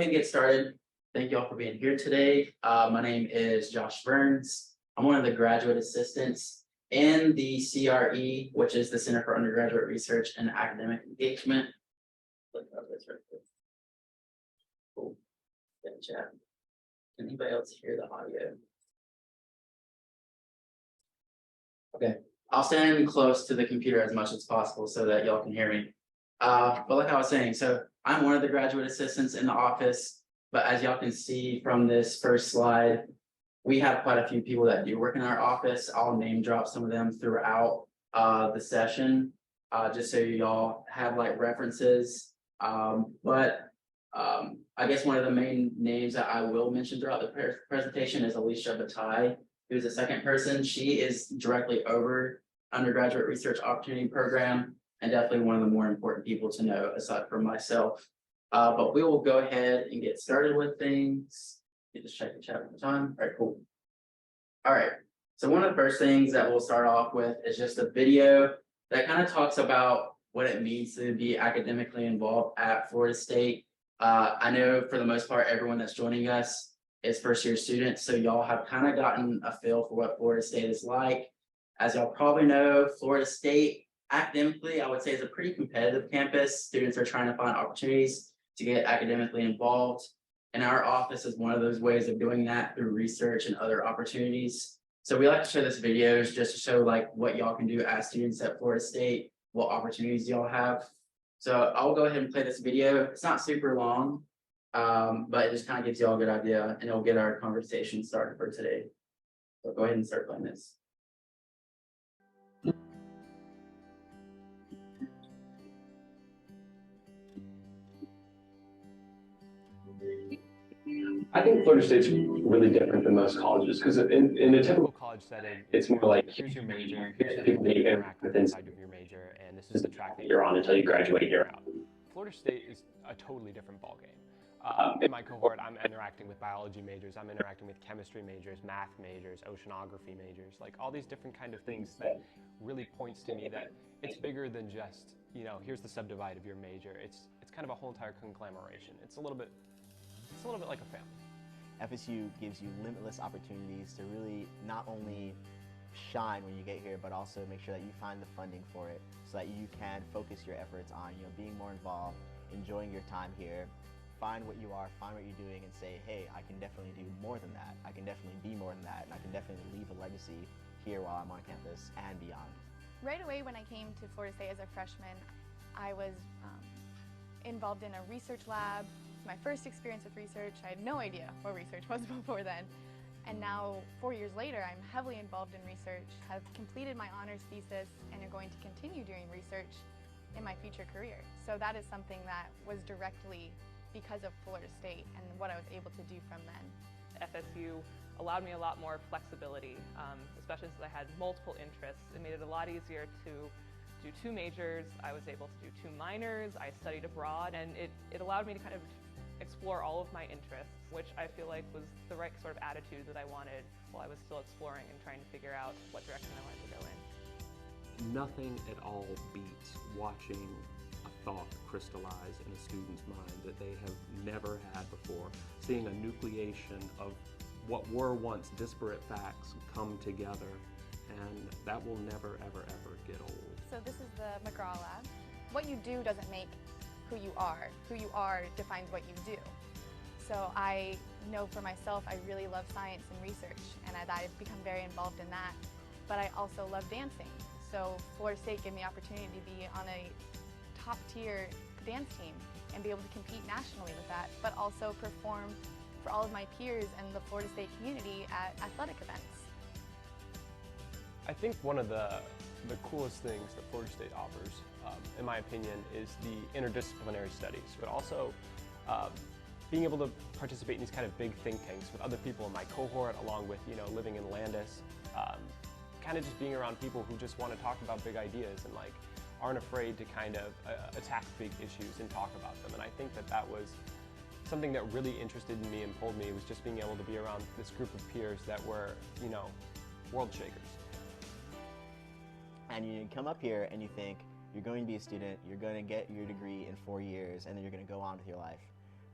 To get started, thank you all for being here today. My name is Josh Burns. I'm one of the graduate assistants in the CRE, which is the Center for Undergraduate Research and Academic Engagement. Look up this right quick. Cool. Good chat. Can anybody else hear the audio? Okay, I'll stand close to the computer as much as possible so that y'all can hear me. But like I was saying, so I'm one of the graduate assistants in the office, but as y'all can see from this first slide, we have quite a few people that do work in our office. I'll name drop some of them throughout the session, just so y'all have like references. I guess one of the main names that I will mention throughout the presentation is Alicia Bataille, who's the second person. She is directly over undergraduate research opportunity program, and definitely one of the more important people to know aside from myself. But we will go ahead and get started with things. You just check the chat one time. All right, cool. All right, so one of the first things that we'll start off with is just a video that kind of talks about what it means to be academically involved at Florida State. I know for the most part, everyone that's joining us is first year students, so y'all have kind of gotten a feel for what Florida State is like. As y'all probably know, Florida State academically, I would say, is a pretty competitive campus. Students are trying to find opportunities to get academically involved. And our office is one of those ways of doing that through research and other opportunities. So we like to show this videos just to show like what y'all can do as students at Florida State, what opportunities y'all have. So I'll go ahead and play this video. It's not super long, but it just kind of gives y'all a good idea and it'll get our conversation started for today. So go ahead and start playing this. I think Florida State's really different than most colleges because in a typical college setting, it's more like here's your major, here's the people that you interact with inside of your major, and this is the track that you're on until you graduate, you're out. Florida State is a totally different ballgame. In my cohort, I'm interacting with biology majors, I'm interacting with chemistry majors, math majors, oceanography majors, like all these different kind of things that really points to me that it's bigger than just, you know, here's the subdivide of your major. It's kind of a whole entire conglomeration. It's a little bit like a family. FSU gives you limitless opportunities to really not only shine when you get here, but also make sure that you find the funding for it so that you can focus your efforts on, you know, being more involved, enjoying your time here, find what you are, find what you're doing, and say, hey, I can definitely do more than that. I can definitely be more than that, and I can definitely leave a legacy here while I'm on campus and beyond. Right away when I came to Florida State as a freshman, I was involved in a research lab. My first experience with research. I had no idea what research was before then. And now, 4 years later, I'm heavily involved in research, have completed my honors thesis, and am going to continue doing research in my future career. So that is something that was directly because of Florida State and what I was able to do from then. FSU allowed me a lot more flexibility, especially since I had multiple interests. It made it a lot easier to do 2 majors. I was able to do 2 minors. I studied abroad, and it allowed me to kind of explore all of my interests, which I feel like was the right sort of attitude that I wanted while I was still exploring and trying to figure out what direction I wanted to go in. Nothing at all beats watching a thought crystallize in a student's mind that they have never had before, seeing a nucleation of what were once disparate facts come together, and that will never, ever, ever get old. So this is the McGraw Lab. What you do doesn't make who you are. Who you are defines what you do. So I know for myself, I really love science and research, and I've become very involved in that. But I also love dancing. So Florida State gave me the opportunity to be on a top-tier dance team and be able to compete nationally with that, but also perform for all of my peers and the Florida State community at athletic events. I think one of the coolest things that Florida State offers, in my opinion, is the interdisciplinary studies, but also being able to participate in these kind of big think tanks with other people in my cohort, along with, you know, living in Landis, kind of just being around people who just want to talk about big ideas and like aren't afraid to kind of attack big issues and talk about them. And I think that was something that really interested me and pulled me, was just being able to be around this group of peers that were, you know, world shakers. And you come up here and you think you're going to be a student, you're going to get your degree in 4 years, and then you're going to go on with your life.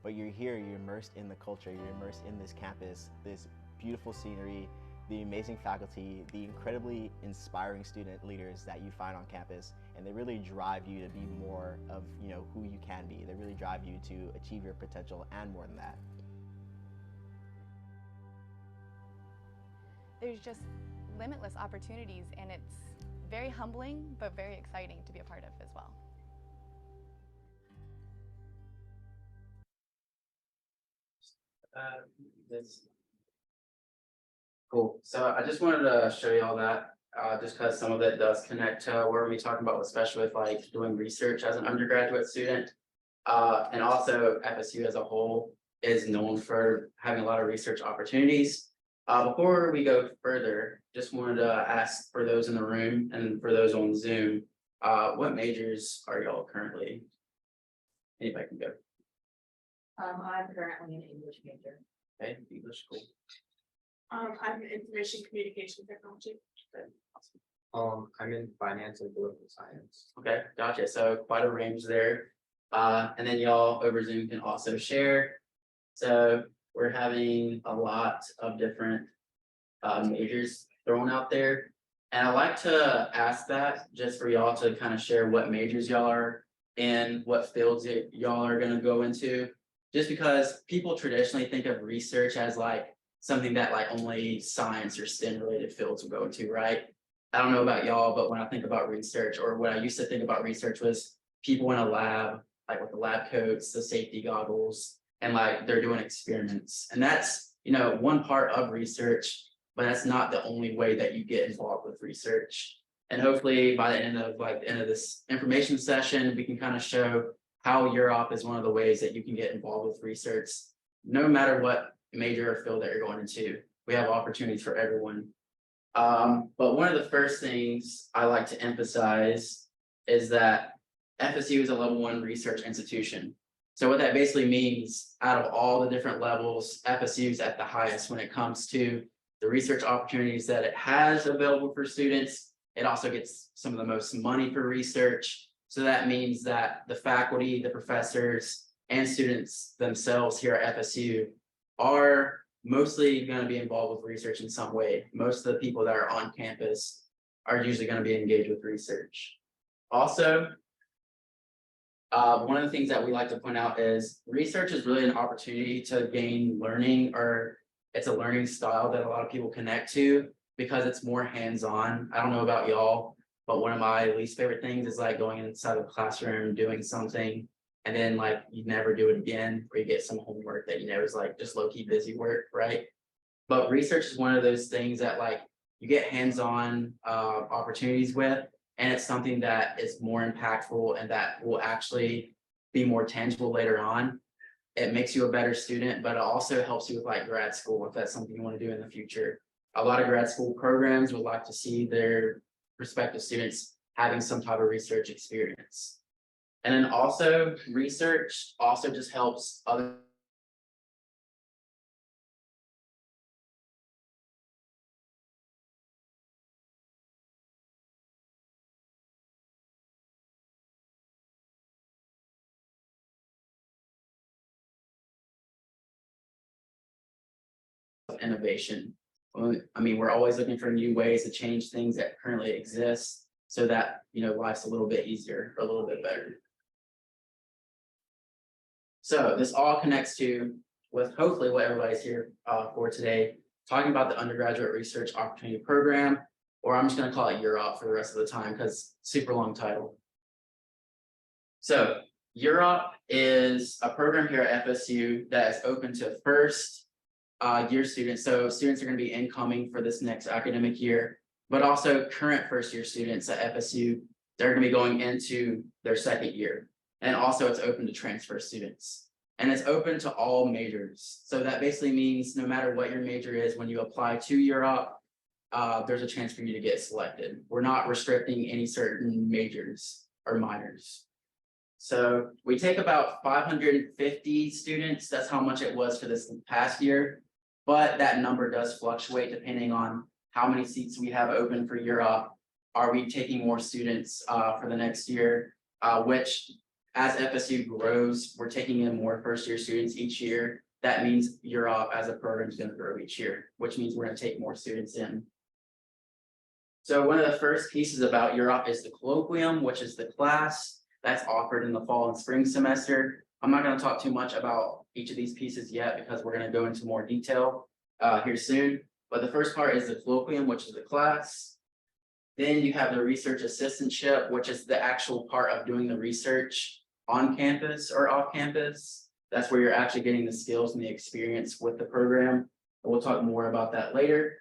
but you're here, you're immersed in the culture, you're immersed in this campus, this beautiful scenery, the amazing faculty, the incredibly inspiring student leaders that you find on campus, and they really drive you to be more of, you know, who you can be. They really drive you to achieve your potential and more than that. There's just limitless opportunities, and it's very humbling but very exciting to be a part of as well. Cool. So I just wanted to show you all that, just because some of it does connect to where we're talking about, especially with like doing research as an undergraduate student. And also FSU as a whole is known for having a lot of research opportunities. Before we go further, just wanted to ask for those in the room and for those on Zoom, what majors are y'all currently? Anybody can go. I'm currently an English major. Okay, English, cool. I'm in information communication technology. Okay, awesome. I'm in finance and political science. Okay, gotcha. So quite a range there. And then y'all over Zoom can also share. So we're having a lot of different majors thrown out there. And I like to ask that just for y'all to kind of share what majors y'all are in, what fields y'all are going to go into. Just because people traditionally think of research as like something that like only science or STEM related fields will go into, right? I don't know about y'all, but when I think about research, or what I used to think about research was people in a lab, like with the lab coats, the safety goggles, and like they're doing experiments. And that's, you know, one part of research, but that's not the only way that you get involved with research. And hopefully by the end of this information session, we can kind of show how UROP is one of the ways that you can get involved with research, no matter what major or field that you're going into. We have opportunities for everyone. But one of the first things I like to emphasize is that FSU is a level 1 research institution. So what that basically means, out of all the different levels, FSU is at the highest when it comes to the research opportunities that it has available for students. It also gets some of the most money for research. So that means that the faculty, the professors, and students themselves here at FSU are mostly going to be involved with research in some way. Most of the people that are on campus are usually going to be engaged with research. Also, one of the things that we like to point out is research is really an opportunity to gain learning, or it's a learning style that a lot of people connect to because it's more hands-on. I don't know about y'all, but one of my least favorite things is like going inside the classroom, doing something, and then like you never do it again, or you get some homework that you know is like just low-key busy work, right? But research is one of those things that like you get hands-on opportunities with, and it's something that is more impactful and that will actually be more tangible later on. It makes you a better student, but it also helps you with like grad school if that's something you want to do in the future. A lot of grad school programs would like to see their prospective students having some type of research experience. And then also research also just helps other innovation. I mean, we're always looking for new ways to change things that currently exist so that, you know, life's a little bit easier or a little bit better. So this all connects to with hopefully what everybody's here for today, talking about the undergraduate research opportunity program, or I'm just going to call it UROP for the rest of the time because super long title. So UROP is a program here at FSU that is open to first year students. So students are going to be incoming for this next academic year, but also current first year students at FSU, they're going to be going into their second year. And also it's open to transfer students, and it's open to all majors. So that basically means no matter what your major is, when you apply to UROP, there's a chance for you to get selected. We're not restricting any certain majors or minors. So we take about 550 students. That's how much it was for this past year. But that number does fluctuate depending on how many seats we have open for UROP. Are we taking more students for the next year, which as FSU grows, we're taking in more first-year students each year. That means UROP as a program is going to grow each year, which means we're going to take more students in. So one of the first pieces about UROP is the colloquium, which is the class that's offered in the fall and spring semester. I'm not going to talk too much about each of these pieces yet because we're going to go into more detail here soon. But the first part is the colloquium, which is the class. Then you have the research assistantship, which is the actual part of doing the research on campus or off campus. That's where you're actually getting the skills and the experience with the program. And we'll talk more about that later.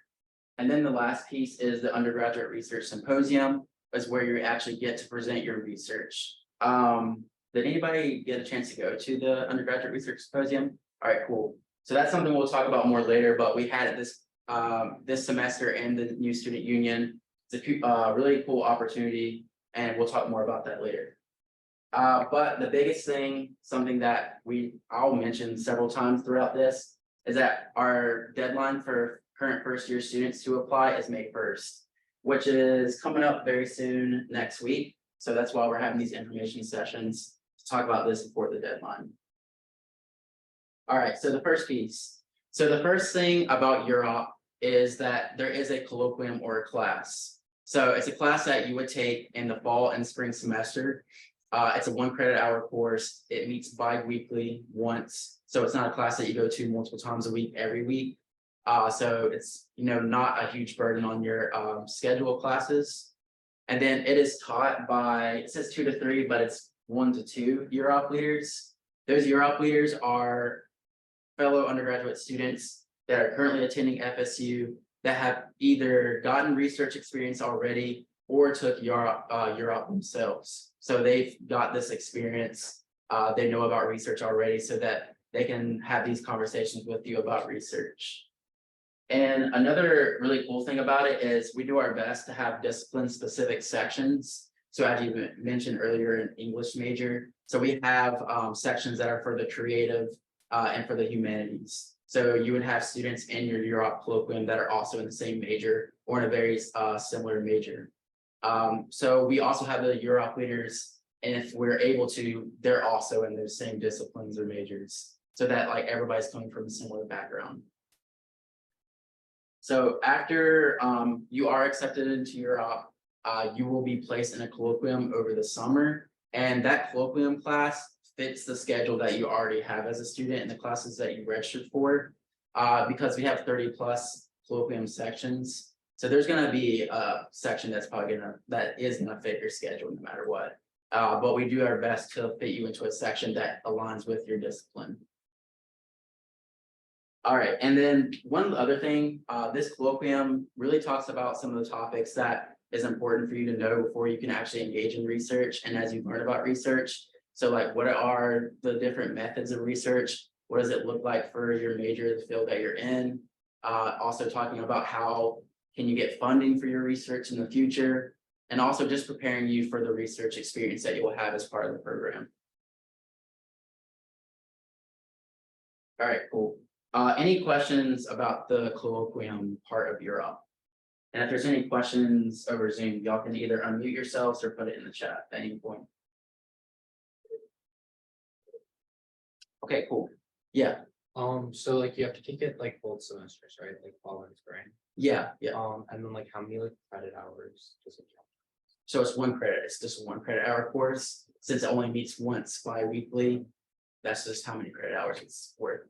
And then the last piece is the undergraduate research symposium, is where you actually get to present your research. Did anybody get a chance to go to the undergraduate research symposium? All right, cool. So that's something we'll talk about more later, but we had it this semester in the new student union. It's a really cool opportunity, and we'll talk more about that later. But the biggest thing, something that I'll mention several times throughout this, is that our deadline for current first year students to apply is May 1st, which is coming up very soon next week. So that's why we're having these information sessions to talk about this before the deadline. All right, so the first piece. So the first thing about UROP is that there is a colloquium or a class. So it's a class that you would take in the fall and spring semester. It's a 1 credit hour course. It meets bi-weekly once. So it's not a class that you go to multiple times a week, every week. So it's, not a huge burden on your schedule of classes. And then it is taught by, it says 2 to 3, but it's 1 to 2 UROP leaders. Those UROP leaders are fellow undergraduate students that are currently attending FSU that have either gotten research experience already or took UROP themselves. So they've got this experience, they know about research already so that they can have these conversations with you about research. And another really cool thing about it is we do our best to have discipline-specific sections. So as you mentioned earlier, an English major. So we have sections that are for the creative and for the humanities. So you would have students in your UROP colloquium that are also in the same major or in a very similar major. So we also have the UROP leaders, and if we're able to, they're also in those same disciplines or majors, so that like everybody's coming from a similar background. So after you are accepted into UROP, you will be placed in a colloquium over the summer, and that colloquium class fits the schedule that you already have as a student in the classes that you registered for, because we have 30+ colloquium sections. So there's going to be a section that's probably that is going to fit your schedule no matter what. But we do our best to fit you into a section that aligns with your discipline. All right, and then one other thing, this colloquium really talks about some of the topics that is important for you to know before you can actually engage in research and as you learn about research. So like, what are the different methods of research? What does it look like for your major, the field that you're in? Also talking about how can you get funding for your research in the future? And also just preparing you for the research experience that you will have as part of the program. All right, cool. Any questions about the colloquium part of UROP? And if there's any questions over Zoom, y'all can either unmute yourselves or put it in the chat at any point. Okay, cool. Yeah. So like you have to take it like both semesters, right? Like fall and spring. Yeah. And then like how many like credit hours does it count? So it's 1 credit. It's just a 1 credit hour course. Since it only meets once bi-weekly, that's just how many credit hours it's worth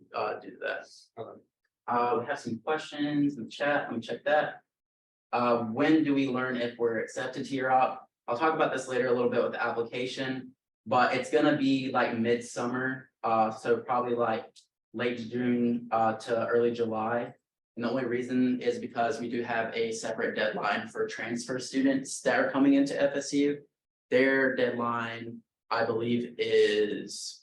due to that. Okay. We have some questions in the chat. Let me check that. When do we learn if we're accepted to UROP? I'll talk about this later a little bit with the application, but it's gonna be like midsummer. So probably like late June to early July. And the only reason is because we do have a separate deadline for transfer students that are coming into FSU. Their deadline, I believe, is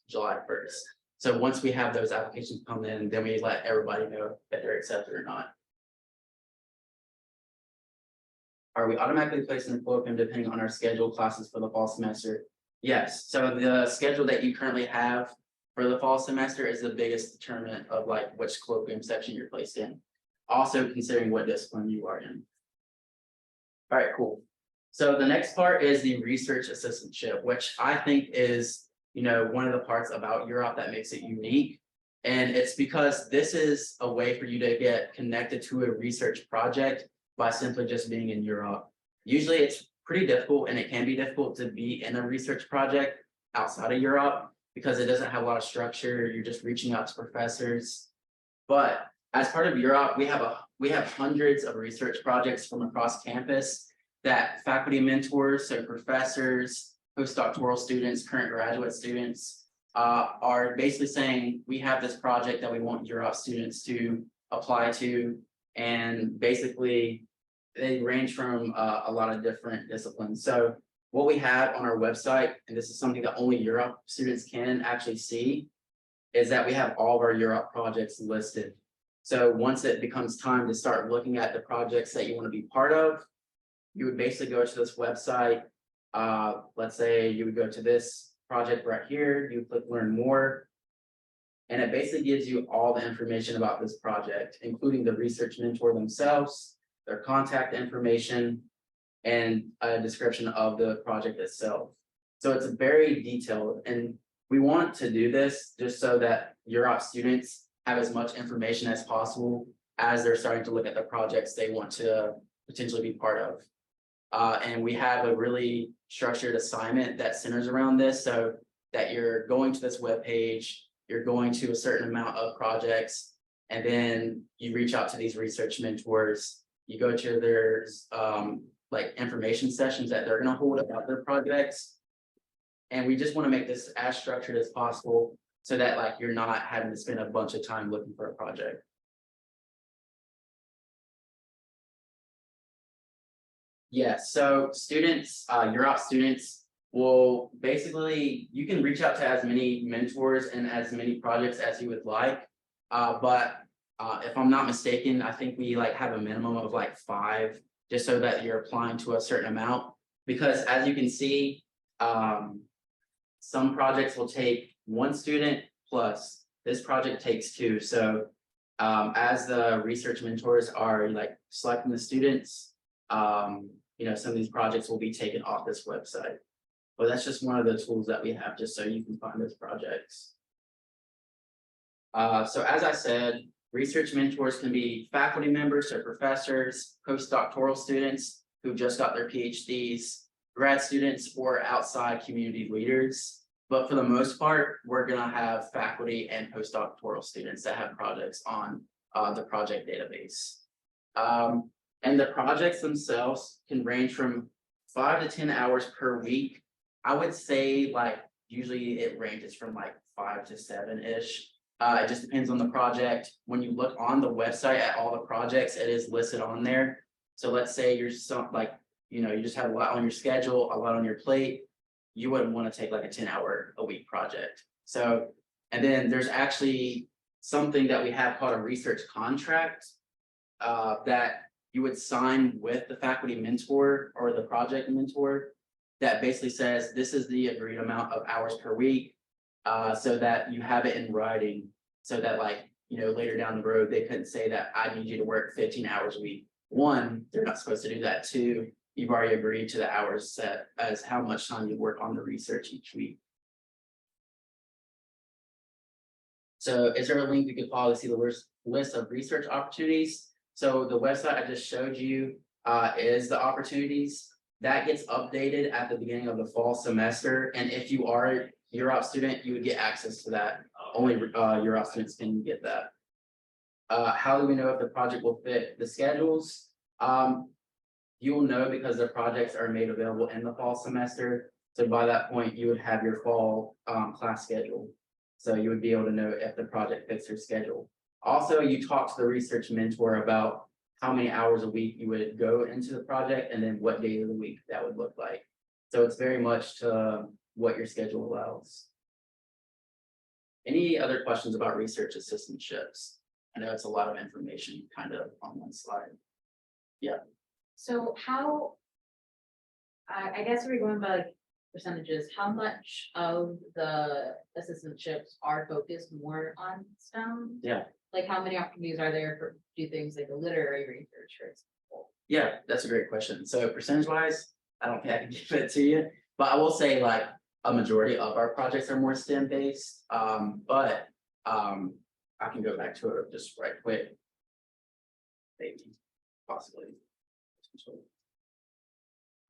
July 1st. So once we have those applications come in, then we let everybody know that they're accepted or not. Are we automatically placed in the colloquium depending on our scheduled classes for the fall semester? Yes. So the schedule that you currently have for the fall semester is the biggest determinant of like which colloquium section you're placed in. Also considering what discipline you are in. All right, cool. So the next part is the research assistantship, which I think is, one of the parts about UROP that makes it unique. And it's because this is a way for you to get connected to a research project by simply just being in UROP. Usually it's pretty difficult, and it can be difficult to be in a research project outside of UROP because it doesn't have a lot of structure. You're just reaching out to professors. But as part of UROP, we have hundreds of research projects from across campus that faculty mentors, so professors, postdoctoral students, current graduate students are basically saying, we have this project that we want UROP students to apply to. And basically they range from a lot of different disciplines. So what we have on our website, and this is something that only UROP students can actually see, is that we have all of our UROP projects listed. So once it becomes time to start looking at the projects that you want to be part of, you would basically go to this website. Let's say you would go to this project right here, you click learn more. And it basically gives you all the information about this project, including the research mentor themselves, their contact information, and a description of the project itself. So it's very detailed, and we want to do this just so that UROP students have as much information as possible as they're starting to look at the projects they want to potentially be part of. And we have a really structured assignment that centers around this, so that you're going to this webpage, you're going to a certain amount of projects, and then you reach out to these research mentors. You go to their like information sessions that they're going to hold about their projects. And we just want to make this as structured as possible so that like you're not having to spend a bunch of time looking for a project. Yes, so students, UROP students will basically, you can reach out to as many mentors and as many projects as you would like. But if I'm not mistaken, I think we like have a minimum of like 5, just so that you're applying to a certain amount. Because as you can see, some projects will take 1 student plus this project takes 2. So as the research mentors are like selecting the students, some of these projects will be taken off this website. But that's just one of the tools that we have just so you can find those projects. So as I said, research mentors can be faculty members or professors, postdoctoral students who just got their PhDs, grad students, or outside community leaders. But for the most part, we're going to have faculty and postdoctoral students that have projects on the project database. And the projects themselves can range from 5 to 10 hours per week. I would say like usually it ranges from like 5 to 7-ish. It just depends on the project. When you look on the website at all the projects, it is listed on there. So let's say you're you just have a lot on your schedule, a lot on your plate. You wouldn't want to take like a 10-hour a week project. So, and then there's actually something that we have called a research contract that you would sign with the faculty mentor or the project mentor that basically says this is the agreed amount of hours per week, so that you have it in writing, so that later down the road they couldn't say that I need you to work 15 hours a week. 1, they're not supposed to do that. 2, you've already agreed to the hours set as how much time you work on the research each week. So is there a link you could follow to see the list of research opportunities? So the website I just showed you is the opportunities. That gets updated at the beginning of the fall semester. And if you are a UROP student, you would get access to that. Only UROP students can get that. How do we know if the project will fit the schedules? You will know because the projects are made available in the fall semester. So by that point, you would have your fall class schedule. So you would be able to know if the project fits your schedule. Also, you talk to the research mentor about how many hours a week you would go into the project and then what day of the week that would look like. So it's very much to what your schedule allows. Any other questions about research assistantships? I know it's a lot of information kind of on one slide. Yeah. So how, I guess we're going by like percentages, how much of the assistantships are focused more on STEM? Yeah. Like how many opportunities are there for do things like the literary research, for example? Yeah, that's a great question. So percentage wise, I don't think I can give it to you, but I will say like a majority of our projects are more STEM based. But I can go back to it just right quick. Maybe, possibly.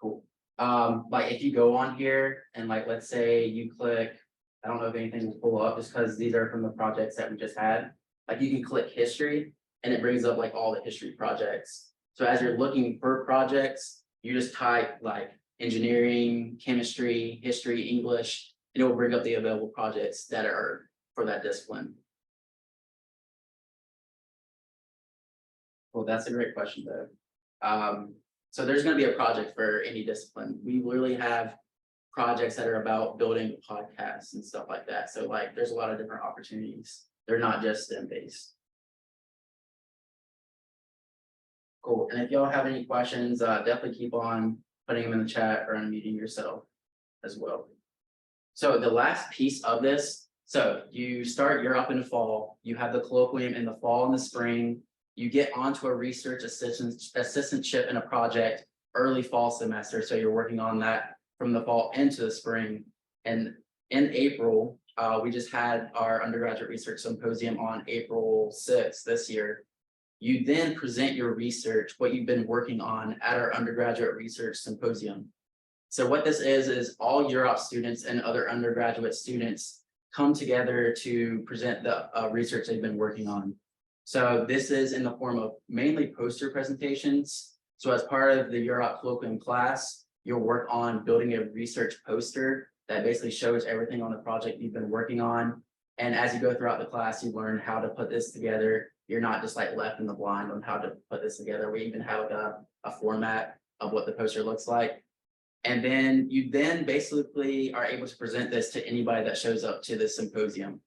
Cool. Like if you go on here and like, let's say you click, I don't know if anything will pull up just because these are from the projects that we just had. Like you can click history and it brings up like all the history projects. So as you're looking for projects, you just type like engineering, chemistry, history, English, and it will bring up the available projects that are for that discipline. Well, that's a great question though. So there's going to be a project for any discipline. We literally have projects that are about building podcasts and stuff like that. So like there's a lot of different opportunities. They're not just STEM based. Cool. And if y'all have any questions, definitely keep on putting them in the chat or unmuting yourself as well. So the last piece of this, so you start UROP in the fall, you have the colloquium in the fall and the spring, you get onto a research assistantship in a project early fall semester. So you're working on that from the fall into the spring. And in April, we just had our undergraduate research symposium on April 6th this year. You then present your research, what you've been working on at our undergraduate research symposium. So what this is all UROP students and other undergraduate students come together to present the research they've been working on. So this is in the form of mainly poster presentations. So as part of the UROP colloquium class, you'll work on building a research poster that basically shows everything on the project you've been working on. And as you go throughout the class, you learn how to put this together. You're not just like left in the blind on how to put this together. We even have a format of what the poster looks like. And then you basically are able to present this to anybody that shows up to the symposium.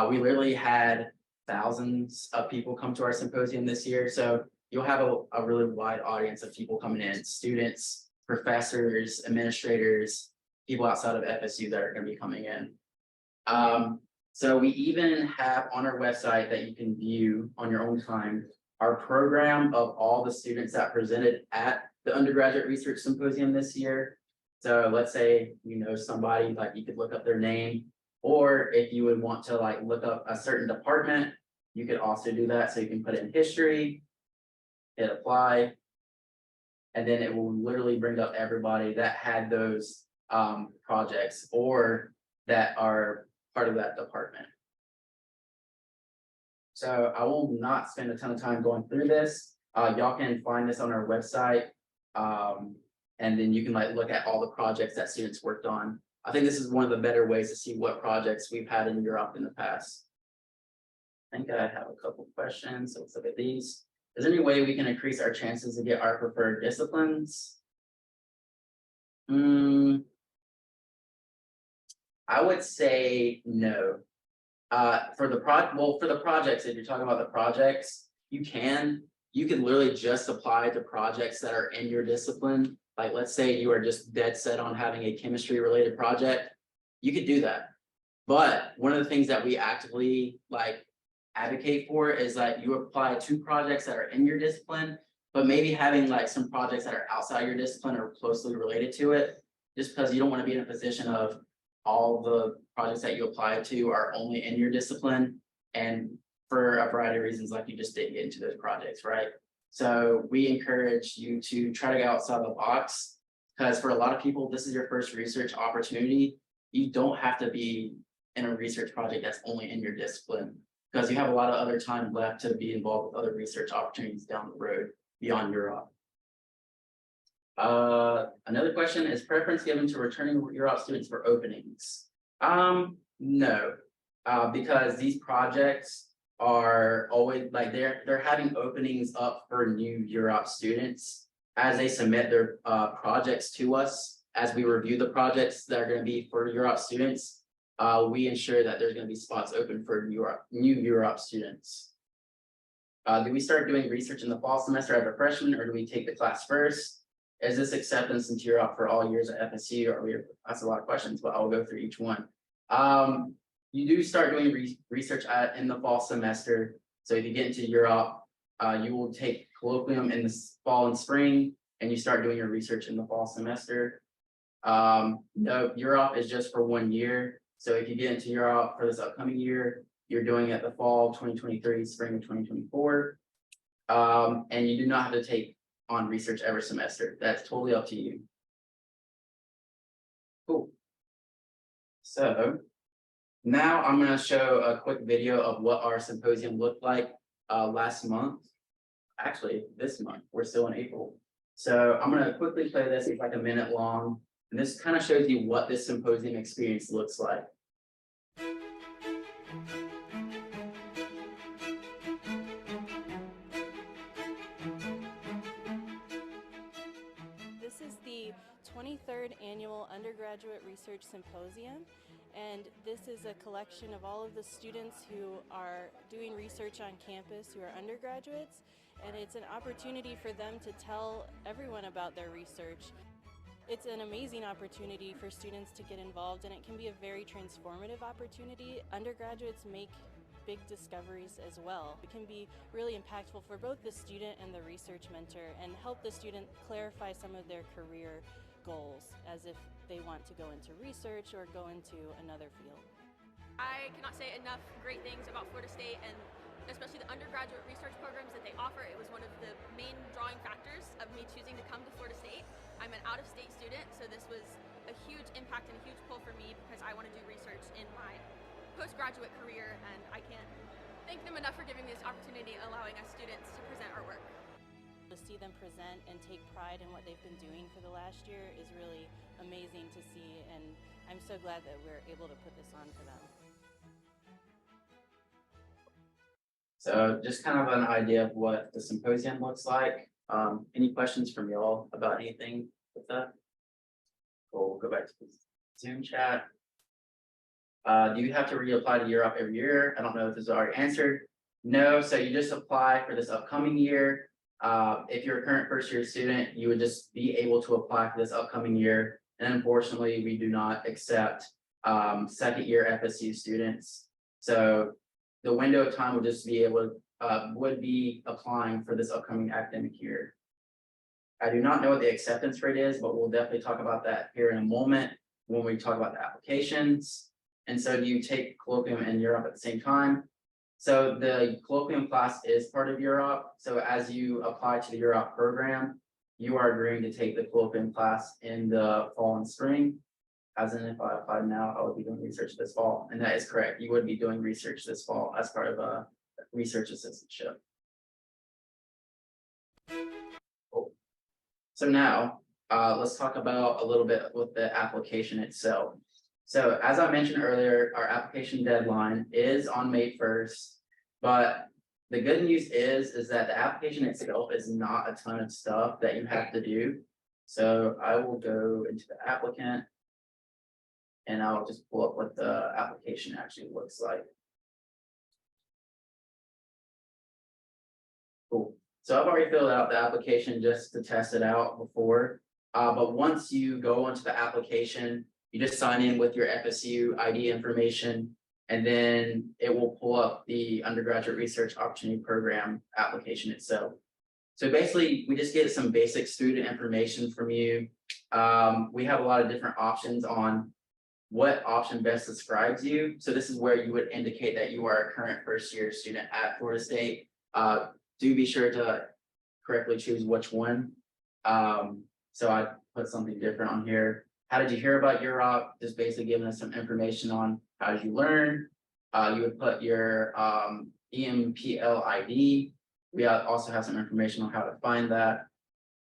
We literally had thousands of people come to our symposium this year. So you'll have a really wide audience of people coming in, students, professors, administrators, people outside of FSU that are going to be coming in. So we even have on our website that you can view on your own time, our program of all the students that presented at the undergraduate research symposium this year. So let's say, you know, somebody, like you could look up their name, or if you would want to like look up a certain department, you could also do that. So you can put it in history, hit apply, and then it will literally bring up everybody that had those projects or that are part of that department. So I will not spend a ton of time going through this. Y'all can find this on our website. And then you can like look at all the projects that students worked on. I think this is one of the better ways to see what projects we've had in UROP in the past. I think I have a couple questions. So let's look at these. Is there any way we can increase our chances to get our preferred disciplines? I would say no. For the projects, if you're talking about the projects, you can literally just apply to projects that are in your discipline. Like let's say you are just dead set on having a chemistry related project, you could do that. But one of the things that we actively like advocate for is that you apply to projects that are in your discipline, but maybe having like some projects that are outside your discipline or closely related to it, just because you don't want to be in a position of all the projects that you apply to are only in your discipline. And for a variety of reasons, like you just didn't get into those projects, right? So we encourage you to try to get outside the box, because for a lot of people, this is your first research opportunity. You don't have to be in a research project that's only in your discipline, because you have a lot of other time left to be involved with other research opportunities down the road beyond UROP. Another question, is preference given to returning UROP students for openings? No, because these projects are always like they're having openings up for new UROP students as they submit their projects to us. As we review the projects that are going to be for UROP students, we ensure that there's going to be spots open for new UROP students. Do we start doing research in the fall semester as a freshman, or do we take the class first? Is this acceptance into UROP for all years at FSU? That's a lot of questions, but I'll go through each one. You do start doing research in the fall semester. So if you get into UROP, you will take colloquium in the fall and spring, and you start doing your research in the fall semester. No, UROP is just for 1 year. So if you get into UROP for this upcoming year, you're doing it the fall 2023, spring of 2024. And you do not have to take on research every semester. That's totally up to you. Cool. So now I'm going to show a quick video of what our symposium looked like last month. Actually, this month, we're still in April. So I'm going to quickly play this. It's like a minute long. And this kind of shows you what this symposium experience looks like. This is the 23rd Annual Undergraduate Research Symposium, and this is a collection of all of the students who are doing research on campus who are undergraduates, and it's an opportunity for them to tell everyone about their research. It's an amazing opportunity for students to get involved, and it can be a very transformative opportunity. Undergraduates make big discoveries as well. It can be really impactful for both the student and the research mentor, and help the student clarify some of their career goals, as if they want to go into research or go into another field. I cannot say enough great things about Florida State, and especially the undergraduate research programs that they offer. It was one of the main drawing factors of me choosing to come to Florida State. I'm an out-of-state student, so this was a huge impact and a huge pull for me because I want to do research in my postgraduate career, and I can't thank them enough for giving me this opportunity and allowing us students to present our work. To see them present and take pride in what they've been doing for the last year is really amazing to see, and I'm so glad that we're able to put this on for them. So just kind of an idea of what the symposium looks like. Any questions from y'all about anything with that? We'll go back to the Zoom chat. Do you have to reapply to UROP every year? I don't know if this is already answered. No, so you just apply for this upcoming year. If you're a current first year student, you would just be able to apply for this upcoming year. And unfortunately, we do not accept second year FSU students. So the window of time would just be able to, would be applying for this upcoming academic year. I do not know what the acceptance rate is, but we'll definitely talk about that here in a moment when we talk about the applications. And so do you take colloquium and UROP at the same time? So the colloquium class is part of UROP. So as you apply to the UROP program, you are agreeing to take the colloquium class in the fall and spring. As in, if I applied now, I would be doing research this fall. And that is correct. You would be doing research this fall as part of a research assistantship. Cool. So now let's talk about a little bit with the application itself. So as I mentioned earlier, our application deadline is on May 1st, but the good news is that the application itself is not a ton of stuff that you have to do. So I will go into the applicant and I'll just pull up what the application actually looks like. Cool. So I've already filled out the application just to test it out before. But once you go onto the application, you just sign in with your FSU ID information, and then it will pull up the undergraduate research opportunity program application itself. So basically, we just get some basic student information from you. We have a lot of different options on what option best describes you. So this is where you would indicate that you are a current first year student at Florida State. Do be sure to correctly choose which one. So I put something different on here. How did you hear about UROP? Just basically giving us some information on how did you learn. You would put your EMPL ID. We also have some information on how to find that.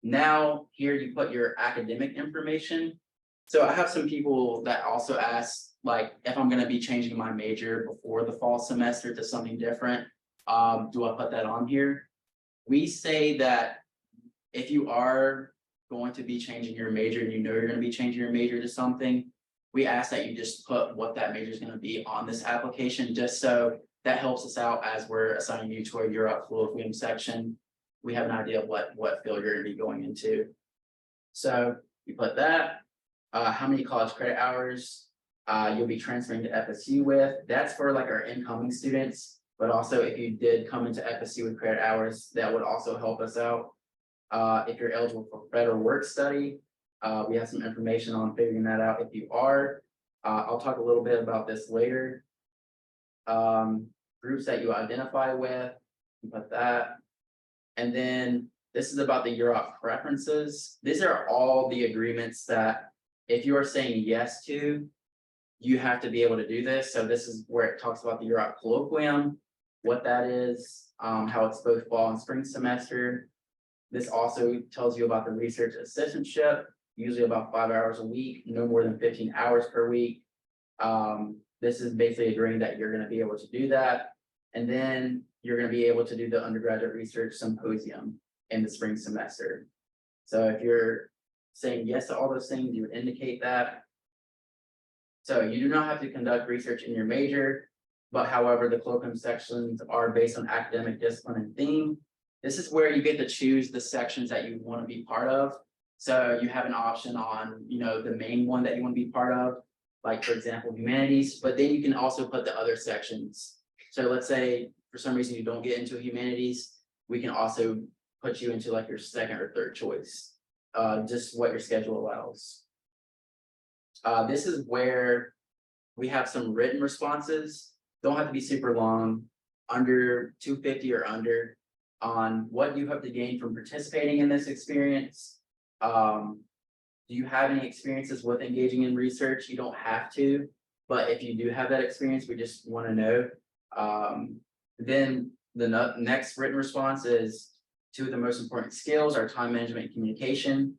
Now here you put your academic information. So I have some people that also ask, like, if I'm going to be changing my major before the fall semester to something different, do I put that on here? We say that if you are going to be changing your major and you know you're going to be changing your major to something, we ask that you just put what that major is going to be on this application, just so that helps us out as we're assigning you to a UROP colloquium section. We have an idea of what field you're going to be going into. So you put that. How many college credit hours you'll be transferring to FSU with. That's for like our incoming students, but also if you did come into FSU with credit hours, that would also help us out. If you're eligible for federal work study, we have some information on figuring that out if you are. I'll talk a little bit about this later. Groups that you identify with, put that. And then this is about the UROP preferences. These are all the agreements that if you are saying yes to, you have to be able to do this. So this is where it talks about the UROP colloquium, what that is, how it's both fall and spring semester. This also tells you about the research assistantship, usually about 5 hours a week, no more than 15 hours per week. This is basically agreeing that you're going to be able to do that. And then you're going to be able to do the undergraduate research symposium in the spring semester. So if you're saying yes to all those things, you would indicate that. So you do not have to conduct research in your major, but however, the colloquium sections are based on academic discipline and theme. This is where you get to choose the sections that you want to be part of. So you have an option on, the main one that you want to be part of, like for example, humanities, but then you can also put the other sections. So let's say for some reason you don't get into humanities, we can also put you into like your second or third choice, just what your schedule allows. This is where we have some written responses. Don't have to be super long, under 250 or under, on what you hope to gain from participating in this experience. Do you have any experiences with engaging in research? You don't have to, but if you do have that experience, we just want to know. Then the next written response is two of the most important skills are time management and communication.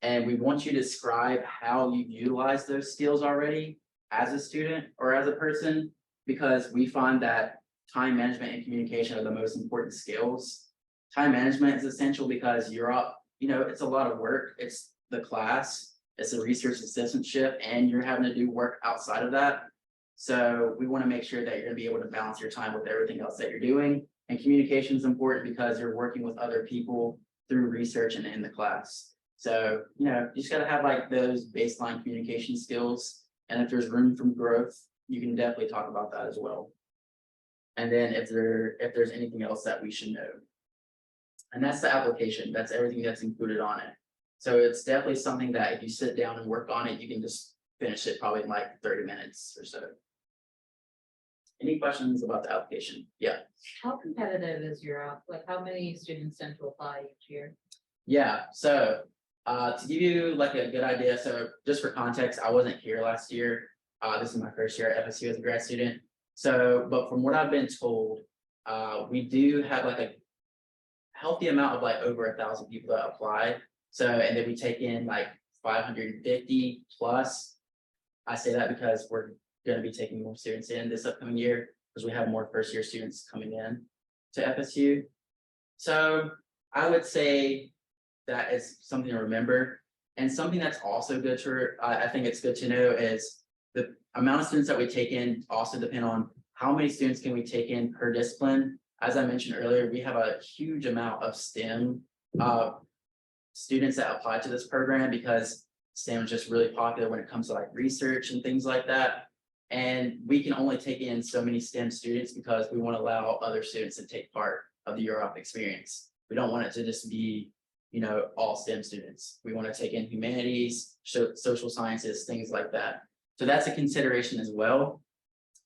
And we want you to describe how you utilize those skills already as a student or as a person, because we find that time management and communication are the most important skills. Time management is essential because you're up, it's a lot of work. It's the class, it's a research assistantship, and you're having to do work outside of that. So we want to make sure that you're going to be able to balance your time with everything else that you're doing. And communication is important because you're working with other people through research and in the class. So, you just got to have like those baseline communication skills. And if there's room for growth, you can definitely talk about that as well. And then if there's anything else that we should know. And that's the application. That's everything that's included on it. So it's definitely something that if you sit down and work on it, you can just finish it probably in like 30 minutes or so. Any questions about the application? Yeah. How competitive is UROP? Like how many students tend to apply each year? Yeah, so to give you like a good idea, so just for context, I wasn't here last year. This is my first year at FSU as a grad student. So, but from what I've been told, we do have like a healthy amount of like over 1,000 people that apply. So, and then we take in like 550 plus. I say that because we're going to be taking more students in this upcoming year because we have more first year students coming in to FSU. So I would say that is something to remember. And something that's also good to, I think it's good to know is the amount of students that we take in also depend on how many students can we take in per discipline. As I mentioned earlier, we have a huge amount of STEM students that apply to this program because STEM is just really popular when it comes to like research and things like that. And we can only take in so many STEM students because we want to allow other students to take part of the UROP experience. We don't want it to just be, all STEM students. We want to take in humanities, social sciences, things like that. So that's a consideration as well.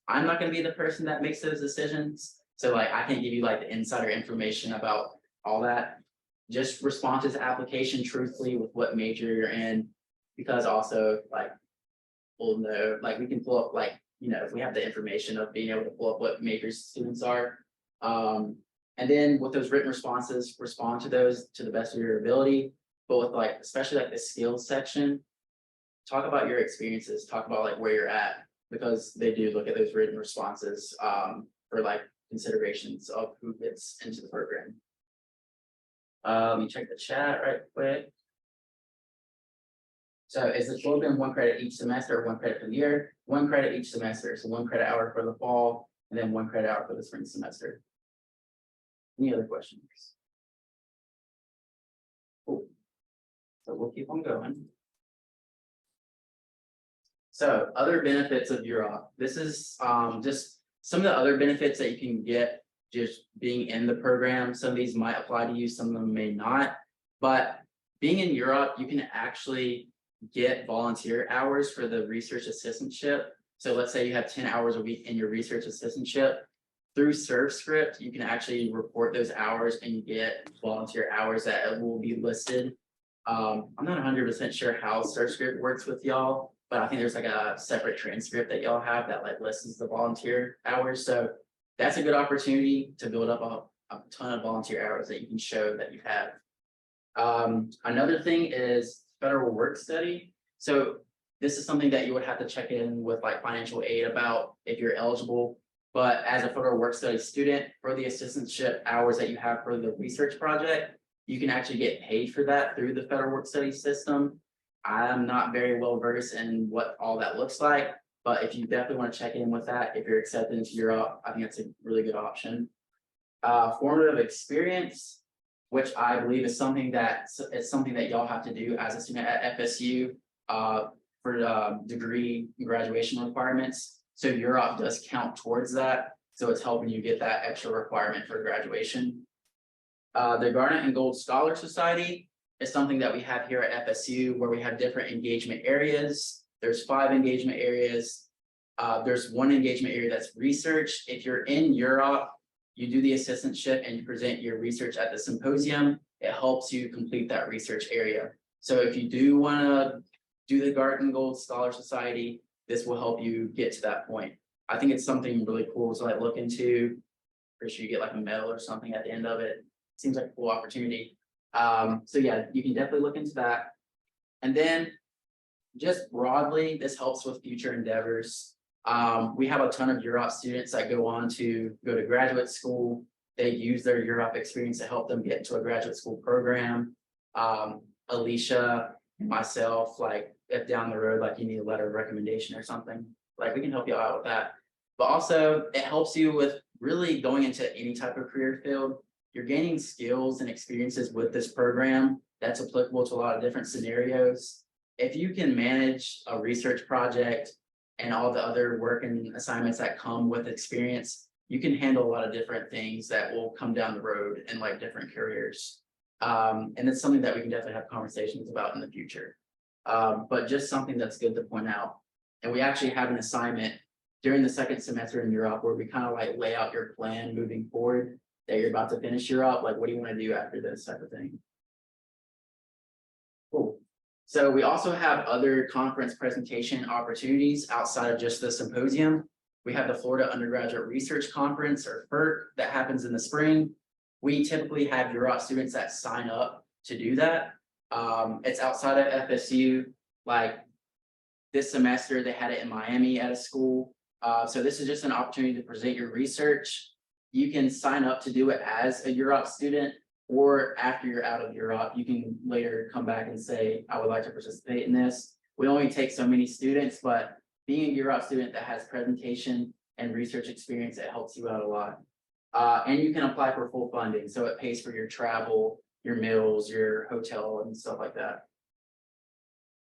I'm not going to be the person that makes those decisions. So like, I can't give you like the insider information about all that. Just respond to the application truthfully with what major you're in, because also like, we'll know, like we can pull up like, if we have the information of being able to pull up what majors students are. And then with those written responses, respond to those to the best of your ability. But with like, especially like the skills section, talk about your experiences, talk about like where you're at, because they do look at those written responses for like considerations of who gets into the program. Let me check the chat right quick. So is the colloquium 1 credit each semester or 1 credit per year? 1 credit each semester. So 1 credit hour for the fall and then 1 credit hour for the spring semester. Any other questions? Cool. So we'll keep on going. So other benefits of UROP. This is just some of the other benefits that you can get just being in the program. Some of these might apply to you, some of them may not. But being in Europe, you can actually get volunteer hours for the research assistantship. So let's say you have 10 hours a week in your research assistantship. Through ServScript, you can actually report those hours and you get volunteer hours that will be listed. I'm not 100% sure how ServScript works with y'all, but I think there's like a separate transcript that y'all have that like lists the volunteer hours. So that's a good opportunity to build up a ton of volunteer hours that you can show that you have. Another thing is federal work study. So this is something that you would have to check in with like financial aid about if you're eligible. But as a federal work study student, for the assistantship hours that you have for the research project, you can actually get paid for that through the federal work study system. I'm not very well versed in what all that looks like, but if you definitely want to check in with that, if you're accepted into UROP, I think that's a really good option. Formative experience, which I believe is something that y'all have to do as a student at FSU for degree graduation requirements. So UROP does count towards that. So it's helping you get that extra requirement for graduation. The Garnet and Gold Scholar Society is something that we have here at FSU where we have different engagement areas. There's 5 engagement areas. There's 1 engagement area that's research. If you're in UROP, you do the assistantship and you present your research at the symposium. It helps you complete that research area. So if you do want to do the Garnet and Gold Scholar Society, this will help you get to that point. I think it's something really cool to like look into. Pretty sure you get like a medal or something at the end of it. Seems like a cool opportunity. So yeah, you can definitely look into that. And then just broadly, this helps with future endeavors. We have a ton of UROP students that go on to go to graduate school. They use their UROP experience to help them get into a graduate school program. Alicia, myself, like if down the road, like you need a letter of recommendation or something, like we can help you out with that. But also it helps you with really going into any type of career field. You're gaining skills and experiences with this program that's applicable to a lot of different scenarios. If you can manage a research project and all the other work and assignments that come with experience, you can handle a lot of different things that will come down the road in like different careers. And it's something that we can definitely have conversations about in the future. But just something that's good to point out. And we actually have an assignment during the second semester in UROP where we kind of like lay out your plan moving forward that you're about to finish UROP. Like, what do you want to do after this type of thing? Cool. So we also have other conference presentation opportunities outside of just the symposium. We have the Florida Undergraduate Research Conference, or FERC, that happens in the spring. We typically have UROP students that sign up to do that. It's outside of FSU. Like this semester, they had it in Miami at a school. So this is just an opportunity to present your research. You can sign up to do it as a UROP student, or after you're out of UROP, you can later come back and say, I would like to participate in this. We only take so many students, but being a UROP student that has presentation and research experience, it helps you out a lot. And you can apply for full funding. So it pays for your travel, your meals, your hotel, and stuff like that.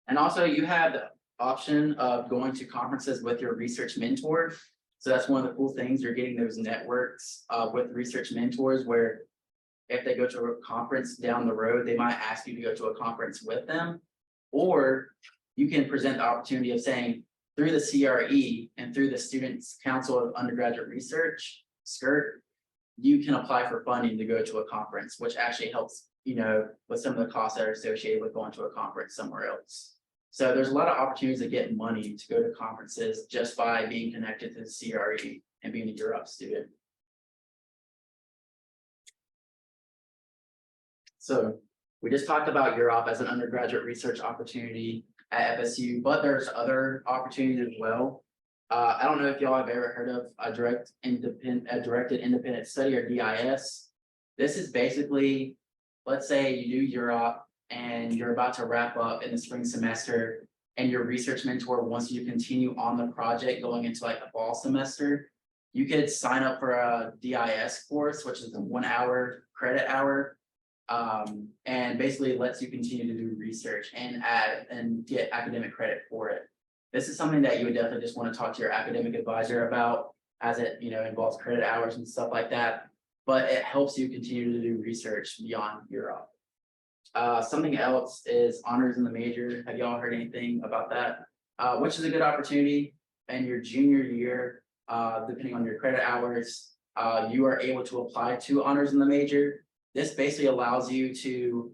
And also you have the option of going to conferences with your research mentor. So that's one of the cool things. You're getting those networks with research mentors where if they go to a conference down the road, they might ask you to go to a conference with them. Or you can present the opportunity of saying, through the CRE and through the Students' Council of Undergraduate Research, SCIRT, you can apply for funding to go to a conference, which actually helps, you know, with some of the costs that are associated with going to a conference somewhere else. So there's a lot of opportunities to get money to go to conferences just by being connected to the CRE and being a UROP student. So we just talked about UROP as an undergraduate research opportunity at FSU, but there's other opportunities as well. I don't know if y'all have ever heard of a directed independent study, or DIS. This is basically, let's say you do UROP and you're about to wrap up in the spring semester and your research mentor wants you to continue on the project going into like the fall semester. You could sign up for a DIS course, which is a 1 hour credit hour. And basically lets you continue to do research and add and get academic credit for it. This is something that you would definitely just want to talk to your academic advisor about, as it, you know, involves credit hours and stuff like that. But it helps you continue to do research beyond UROP. Something else is honors in the major. Have y'all heard anything about that? Which is a good opportunity in your junior year, depending on your credit hours, you are able to apply to honors in the major. This basically allows you to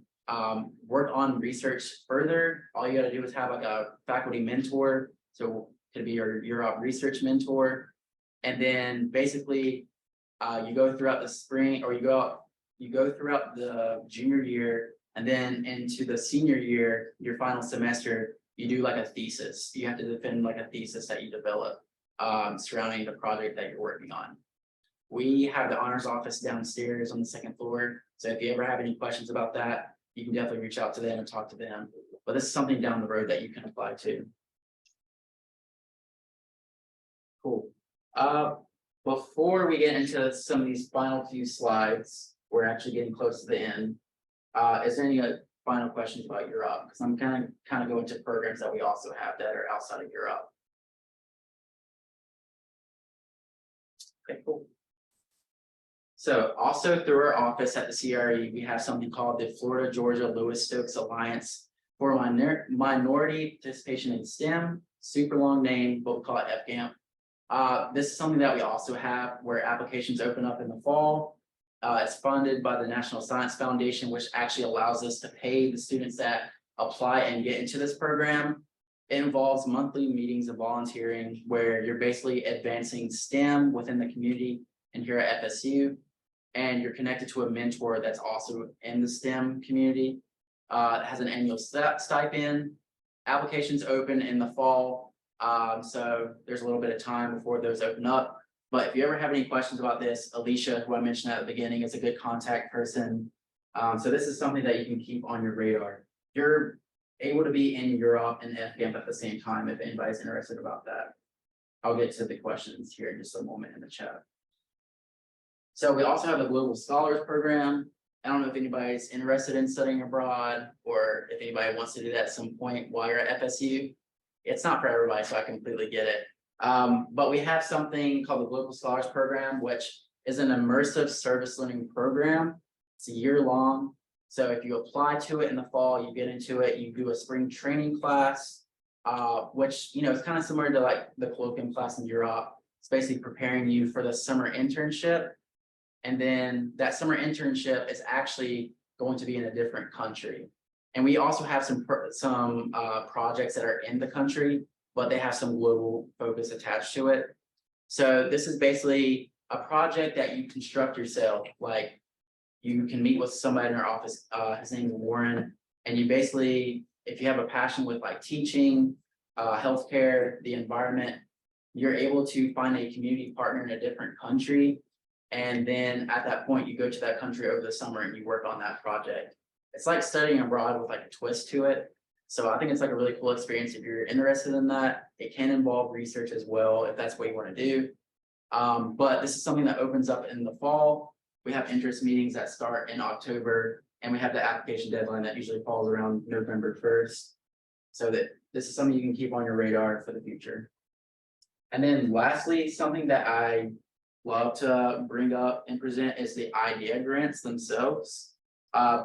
work on research further. All you gotta do is have like a faculty mentor. So it could be your UROP research mentor. And then basically you go throughout the spring, or you go throughout the junior year, and then into the senior year, your final semester, you do like a thesis. You have to defend like a thesis that you develop surrounding the project that you're working on. We have the honors office downstairs on the second floor. So if you ever have any questions about that, you can definitely reach out to them and talk to them. But this is something down the road that you can apply to. Cool. Before we get into some of these final few slides, we're actually getting close to the end. Is there any final questions about UROP? Because I'm kind of going to programs that we also have that are outside of UROP. Okay, cool. So also through our office at the CRE, we have something called the Florida Georgia Lewis Stokes Alliance for Minority Participation in STEM. Super long name, but we'll call it FGAMP. This is something that we also have where applications open up in the fall. It's funded by the National Science Foundation, which actually allows us to pay the students that apply and get into this program. It involves monthly meetings and volunteering where you're basically advancing STEM within the community and here at FSU. And you're connected to a mentor that's also in the STEM community. It has an annual stipend. Applications open in the fall. So there's a little bit of time before those open up. But if you ever have any questions about this, Alicia, who I mentioned at the beginning, is a good contact person. So this is something that you can keep on your radar. You're able to be in UROP and FGAMP at the same time if anybody's interested about that. I'll get to the questions here in just a moment in the chat. So we also have the Global Scholars Program. I don't know if anybody's interested in studying abroad or if anybody wants to do that at some point while you're at FSU. It's not for everybody, so I completely get it. But we have something called the Global Scholars Program, which is an immersive service learning program. It's a year long. So if you apply to it in the fall, you get into it, you do a spring training class, which, you know, is kind of similar to like the colloquium class in UROP. It's basically preparing you for the summer internship. And then that summer internship is actually going to be in a different country. And we also have some projects that are in the country, but they have some global focus attached to it. So this is basically a project that you construct yourself. Like you can meet with somebody in our office, his name is Warren, and you basically, if you have a passion with like teaching, healthcare, the environment, you're able to find a community partner in a different country. And then at that point, you go to that country over the summer and you work on that project. It's like studying abroad with like a twist to it. So I think it's like a really cool experience if you're interested in that. It can involve research as well, if that's what you want to do. But this is something that opens up in the fall. We have interest meetings that start in October, and we have the application deadline that usually falls around November 1st. So that this is something you can keep on your radar for the future. And then lastly, something that I love to bring up and present is the idea grants themselves.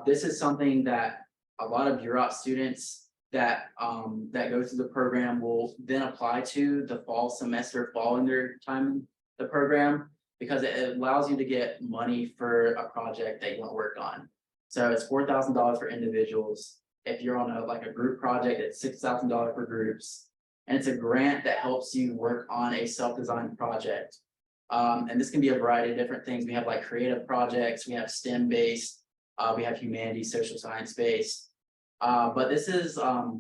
This is something that a lot of UROP students that go through the program will then apply to the fall semester following their time in the program, because it allows you to get money for a project that you want to work on. So it's $4,000 for individuals. If you're on like a group project, it's $6,000 for groups. And it's a grant that helps you work on a self-designed project. And this can be a variety of different things. We have like creative projects, we have STEM-based, we have humanities, social science-based. But this is a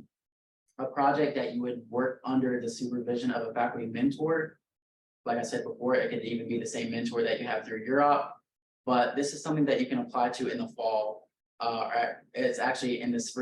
project that you would work under the supervision of a faculty mentor. Like I said before, it could even be the same mentor that you have through UROP. But this is something that you can apply to in the fall. It's actually in the spring.